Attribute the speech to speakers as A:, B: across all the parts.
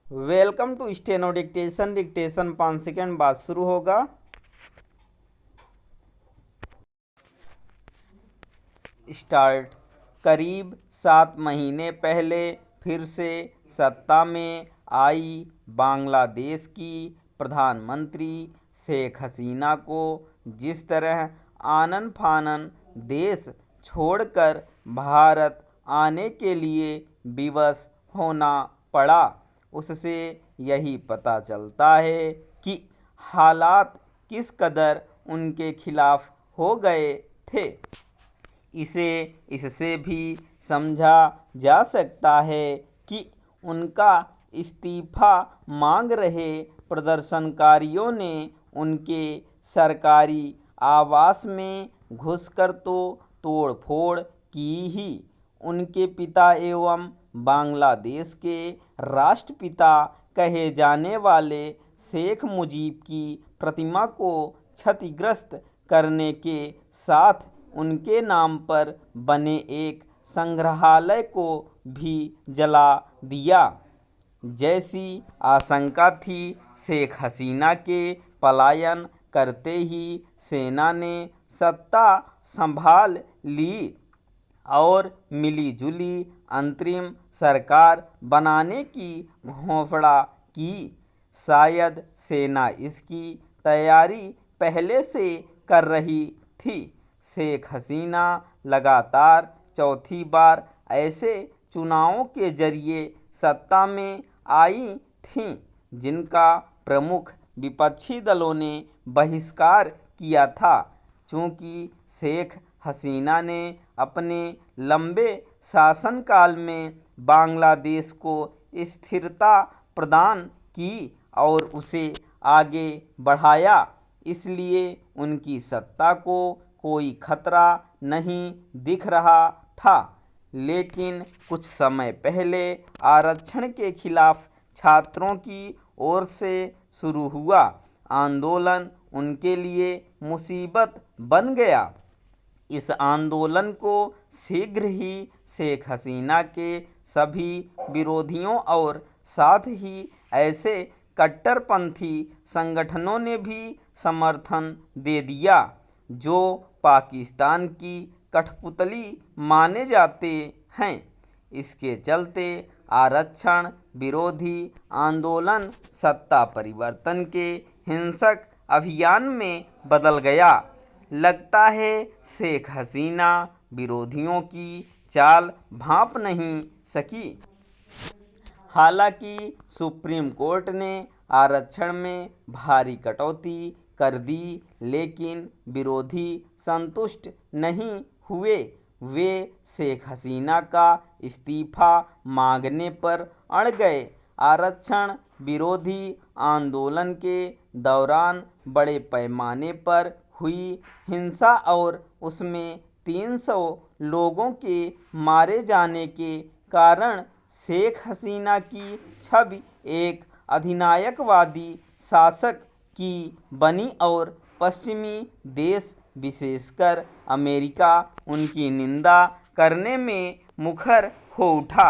A: Welcome to steno dictation. Dictation 5 second बाद शुरू होगा। स्टार्ट। करीब 7 महीने पहले फिर से सत्ता में आई बांग्लादेश की प्रधानमंत्री शेख हसीना को जिस तरह आनन फानन देश छोड़कर भारत आने के लिए विवश होना पड़ा, उससे यही पता चलता है कि हालात किस कदर उनके खिलाफ हो गए थे। इसे इससे भी समझा जा सकता है कि उनका इस्तीफा मांग रहे प्रदर्शनकारियों ने उनके सरकारी आवास में घुसकर तो तोड़फोड़ की ही, उनके पिता एवं बांग्लादेश के राष्ट्रपिता कहे जाने वाले शेख मुजीब की प्रतिमा को क्षतिग्रस्त करने के साथ उनके नाम पर बने एक संग्रहालय को भी जला दिया। जैसी आशंका थी, शेख हसीना के पलायन करते ही सेना ने सत्ता संभाल ली और मिलीजुली अंतरिम सरकार बनाने की घोषणा की। शायद सेना इसकी तैयारी पहले से कर रही थी। शेख हसीना लगातार चौथी बार ऐसे चुनावों के जरिए सत्ता में आई थीं जिनका प्रमुख विपक्षी दलों ने बहिष्कार किया था। चूंकि शेख हसीना ने अपने लंबे शासनकाल में बांग्लादेश को स्थिरता प्रदान की और उसे आगे बढ़ाया, इसलिए उनकी सत्ता को कोई खतरा नहीं दिख रहा था। लेकिन कुछ समय पहले आरक्षण के खिलाफ छात्रों की ओर से शुरू हुआ आंदोलन उनके लिए मुसीबत बन गया। इस आंदोलन को शीघ्र ही शेख हसीना के सभी विरोधियों और साथ ही ऐसे कट्टरपंथी संगठनों ने भी समर्थन दे दिया जो पाकिस्तान की कठपुतली माने जाते हैं। इसके चलते आरक्षण विरोधी आंदोलन सत्ता परिवर्तन के हिंसक अभियान में बदल गया। लगता है शेख हसीना विरोधियों की चाल भांप नहीं सकी। हालांकि सुप्रीम कोर्ट ने आरक्षण में भारी कटौती कर दी, लेकिन विरोधी संतुष्ट नहीं हुए। वे शेख हसीना का इस्तीफा मांगने पर अड़ गए। आरक्षण विरोधी आंदोलन के दौरान बड़े पैमाने पर हुई हिंसा और उसमें 300 लोगों के मारे जाने के कारण शेख हसीना की छवि एक अधिनायकवादी शासक की बनी और पश्चिमी देश विशेषकर अमेरिका उनकी निंदा करने में मुखर हो उठा।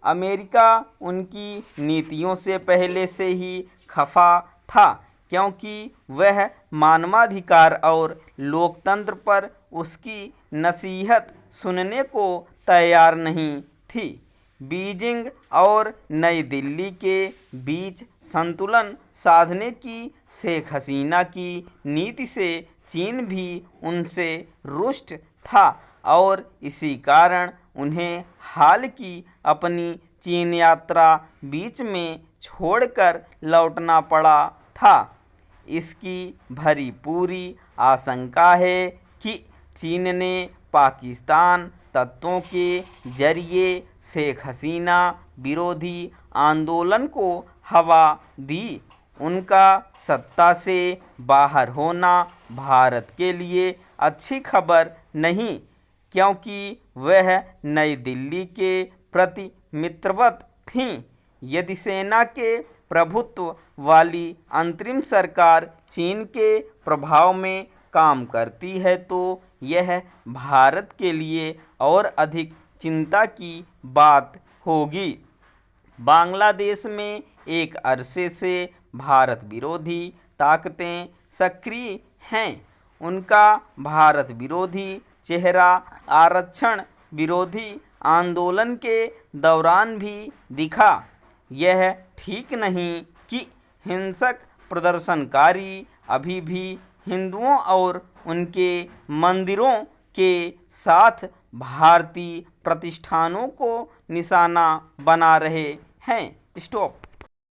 A: अमेरिका उनकी नीतियों से पहले से ही खफा था, क्योंकि वह मानवाधिकार और लोकतंत्र पर उसकी नसीहत सुनने को तैयार नहीं थी। बीजिंग और नई दिल्ली के बीच संतुलन साधने की शेख हसीना की नीति से चीन भी उनसे रुष्ट था और इसी कारण उन्हें हाल की अपनी चीन यात्रा बीच में छोड़कर लौटना पड़ा था। इसकी भरी पूरी आशंका है कि चीन ने पाकिस्तान तत्वों के जरिए शेख हसीना विरोधी आंदोलन को हवा दी। उनका सत्ता से बाहर होना भारत के लिए अच्छी खबर नहीं, क्योंकि वह नई दिल्ली के प्रति मित्रवत थीं। यदि सेना के प्रभुत्व वाली अंतरिम सरकार चीन के प्रभाव में काम करती है तो यह भारत के लिए और अधिक चिंता की बात होगी। बांग्लादेश में एक अरसे से भारत विरोधी ताकतें सक्रिय हैं। उनका भारत विरोधी चेहरा आरक्षण विरोधी आंदोलन के दौरान भी दिखा। यह ठीक नहीं कि हिंसक प्रदर्शनकारी अभी भी हिंदुओं और उनके मंदिरों के साथ भारतीय प्रतिष्ठानों को निशाना बना रहे हैं। स्टॉप।